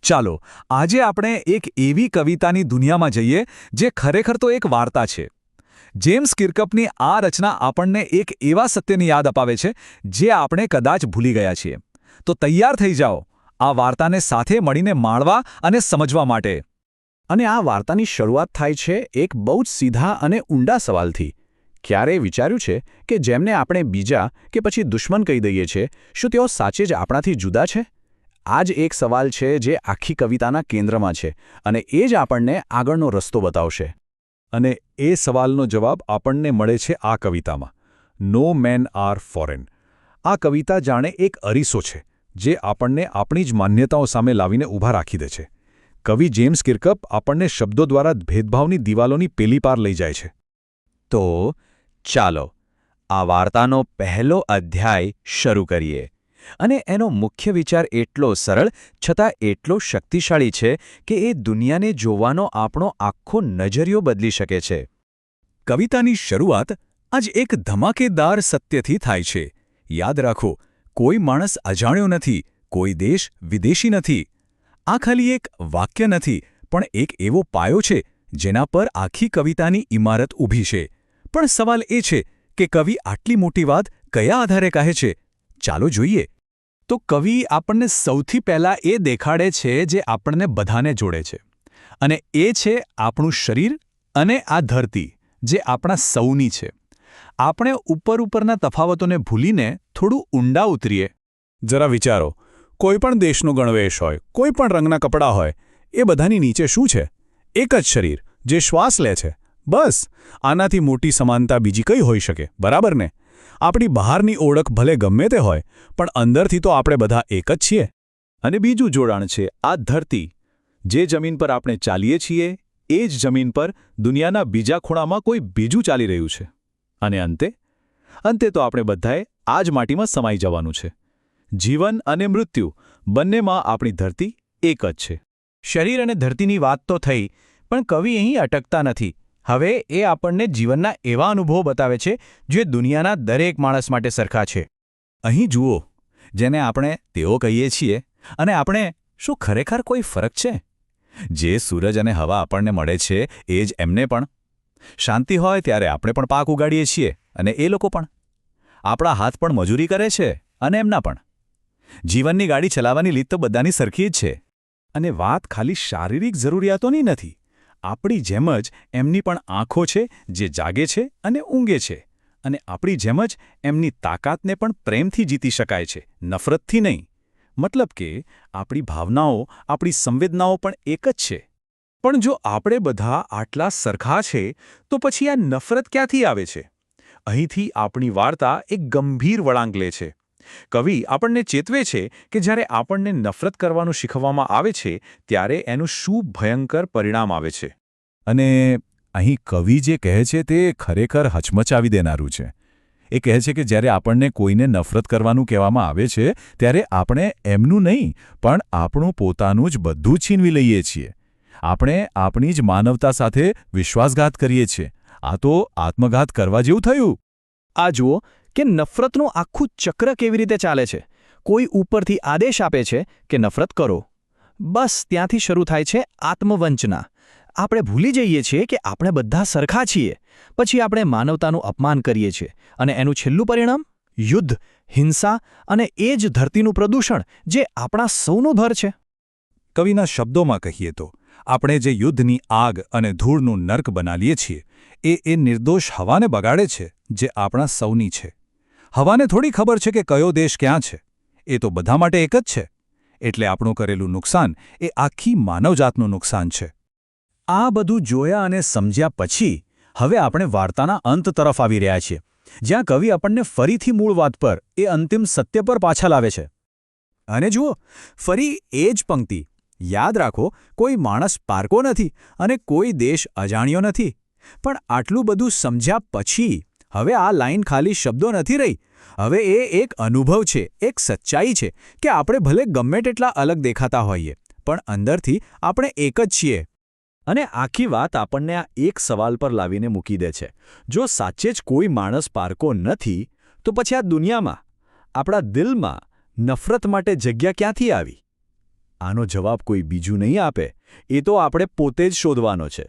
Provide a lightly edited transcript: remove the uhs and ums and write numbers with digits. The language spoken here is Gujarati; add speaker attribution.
Speaker 1: ચાલો આજે આપણે એક એવી કવિતાની દુનિયામાં જઈએ જે ખરેખર તો એક વાર્તા છે. જેમ્સ કિર્કપની આ રચના આપણને એક એવા સત્યની યાદ અપાવે છે જે આપણે કદાચ ભૂલી ગયા છીએ. તો તૈયાર થઈ જાઓ આ વાર્તાને સાથે મળીને માણવા અને સમજવા માટે.
Speaker 2: અને આ વાર્તાની શરૂઆત થાય છે એક બહુ જ સીધા અને ઊંડા સવાલથી. ક્યારેય વિચાર્યું છે કે જેમને આપણે બીજા કે પછી દુશ્મન કહી દઈએ છીએ, શું તેઓ સાચે જ આપણાથી જુદા છે? આ જ એક સવાલ છે જે આખી કવિતાના કેન્દ્રમાં છે અને એ જ આપણને આગળનો રસ્તો બતાવશે.
Speaker 1: અને એ સવાલનો જવાબ આપણને મળે છે આ કવિતામાં. નો મેન આર ફોરેન. આ કવિતા જાણે એક અરીસો છે જે આપણને આપણી જ માન્યતાઓ સામે લાવીને ઊભા રાખી દે છે. કવિ જેમ્સ કિર્કપ આપણને શબ્દો દ્વારા ભેદભાવની દિવાલોની પેલી પાર લઈ જાય છે.
Speaker 2: તો ચાલો આ વાર્તાનો પહેલો અધ્યાય શરૂ કરીએ. અને એનો મુખ્ય વિચાર એટલો સરળ છતાં એટલો શક્તિશાળી છે કે એ દુનિયાને જોવાનો આપણો આખો નજરિયો બદલી શકે છે.
Speaker 1: કવિતાની શરૂઆત આજ એક ધમાકેદાર સત્યથી થાય છે. યાદ રાખો, કોઈ માણસ અજાણ્યો નથી, કોઈ દેશ વિદેશી નથી. આ ખાલી એક વાક્ય નથી, પણ એક એવો પાયો છે જેના પર આખી કવિતાની ઇમારત ઊભી છે. પણ સવાલ એ છે કે કવિ આટલી મોટી વાત કયા આધારે કહે છે? ચાલો જોઈએ. તો કવિ આપણને સૌથી પહેલાં એ દેખાડે છે જે આપણને બધાને જોડે છે. અને એ છે આપણું શરીર અને આ ધરતી જે આપણા સૌની છે. આપણે ઉપરના તફાવતોને ભૂલીને થોડું ઊંડા ઉતરીએ. જરા વિચારો, કોઈ પણ દેશનો ગણવેશ હોય, કોઈ પણ રંગના કપડાં હોય, એ બધાની નીચે શું છે? એક જ શરીર જે શ્વાસ લે છે. બસ, આનાથી મોટી સમાનતા બીજી કઈ હોઈ શકે, બરાબર ને? આપણી બહારની ઓળખ ભલે ગમે તે હોય, પણ અંદરથી તો આપણે બધા એક જ છીએ. અને બીજું જોડાણ છે આ ધરતી. જે જમીન પર આપણે ચાલીએ છીએ એ જ જમીન પર દુનિયાના બીજા ખૂણામાં કોઈ બીજું ચાલી રહ્યું છે. અને અંતે તો આપણે બધાએ આ જ માટીમાં સમાઈ જવાનું છે. જીવન અને મૃત્યુ બંનેમાં આપણી ધરતી એક જ છે.
Speaker 2: શરીર અને ધરતીની વાત તો થઈ, પણ કવિ અહીં અટકતા નથી. હવે એ આપણને જીવનના એવા અનુભવો બતાવે છે જે દુનિયાના દરેક માણસ માટે સરખા છે.
Speaker 1: અહીં જુઓ, જેને આપણે તેઓ કહીએ છીએ અને આપણે, શું ખરેખર કોઈ ફરક છે? જે સૂરજ અને હવા આપણને મળે છે એ જ એમને પણ. શાંતિ હોય ત્યારે આપણે પણ પાક ઉગાડીએ છીએ અને એ લોકો પણ. આપણા હાથ પણ મજૂરી કરે છે અને એમના પણ. જીવનની ગાડી ચલાવવાની રીત તો બધાની સરખી જ છે. અને વાત ખાલી શારીરિક જરૂરિયાતોની નથી. આપણી જેમ જ એમની પણ આંખો છે જે જાગે છે અને ઊંઘે છે. અને આપણી જેમ જ એમની તાકાતને પણ પ્રેમથી જીતી શકાય છે, નફરતથી નહીં. મતલબ કે આપણી ભાવનાઓ, આપણી સંવેદનાઓ પણ એક જ છે. પણ જો આપણે બધા આટલા સરખા છે તો પછી આ નફરત ક્યાંથી આવે છે? અહીંથી આપણી વાર્તા એક ગંભીર વળાંક લે છે. કવિ આપણને ચેતવે છે કે જ્યારે આપણને નફરત કરવાનું શીખવવામાં આવે છે ત્યારે એનું શું ભયંકર પરિણામ આવે છે. અને અહીં કવિ જે કહે છે તે ખરેખર હચમચાવી દેનારું છે. એ કહે છે કે જ્યારે આપણને કોઈને નફરત કરવાનું કહેવામાં આવે છે ત્યારે આપણે એમનું નહીં પણ આપણું પોતાનું જ બધું છીનવી લઈએ છીએ. આપણે આપણી જ માનવતા સાથે વિશ્વાસઘાત કરીએ છીએ. આ તો આત્મઘાત કરવા જેવું થયું.
Speaker 2: આ જુઓ કે નફરતનું આખું ચક્ર કેવી રીતે ચાલે છે. કોઈ ઉપરથી આદેશ આપે છે કે નફરત કરો. બસ ત્યાંથી શરૂ થાય છે આત્મવંચના. આપણે ભૂલી જઈએ છીએ કે આપણે બધા સરખા છીએ. પછી આપણે માનવતાનું અપમાન કરીએ છીએ અને એનું છેલ્લું પરિણામ? યુદ્ધ, હિંસા અને એ જ ધરતીનું પ્રદૂષણ જે આપણા સૌનું ભર છે. કવિના શબ્દોમાં કહીએ તો આપણે જે યુદ્ધની આગ અને ધૂળનું નર્ક બનાવીએ છીએ એ નિર્દોષ હવાને બગાડે છે જે આપણા સૌની છે. હવાને થોડી ખબર છે કે કયો દેશ ક્યાં છે. એ તો બધા માટે એક જ છે. એટલે આપણું કરેલું નુકસાન એ આખી માનવજાતનું નુકસાન છે. આ બધું જોયા અને સમજ્યા પછી હવે આપણે વાર્તાના અંત તરફ આવી રહ્યા છીએ, જ્યાં કવિ આપણને ફરીથી મૂળ વાત પર, એ અંતિમ સત્ય પર પાછા લાવે છે. અને જુઓ, ફરી એ જ પંક્તિ. યાદ રાખો, કોઈ માણસ પારકો નથી અને કોઈ દેશ અજાણ્યો નથી. પણ આટલું બધું સમજ્યા પછી હવે આ લાઈન ખાલી શબ્દો નથી રહી. હવે એ એક અનુભવ છે, એક સચ્ચાઈ છે કે આપણે ભલે ગમે તેટલા અલગ દેખાતા હોઈએ, પણ અંદરથી આપણે એક જ છીએ. અને આખી વાત આપણને આ એક સવાલ પર લાવીને મૂકી દે છે. જો સાચે જ કોઈ માણસ પારકો નથી, તો પછી આ દુનિયામાં, આપણા દિલમાં નફરત માટે જગ્યા ક્યાંથી આવી?
Speaker 3: આનો જવાબ કોઈ બીજું નહીં આપે, એ તો આપણે પોતે જ શોધવાનો છે.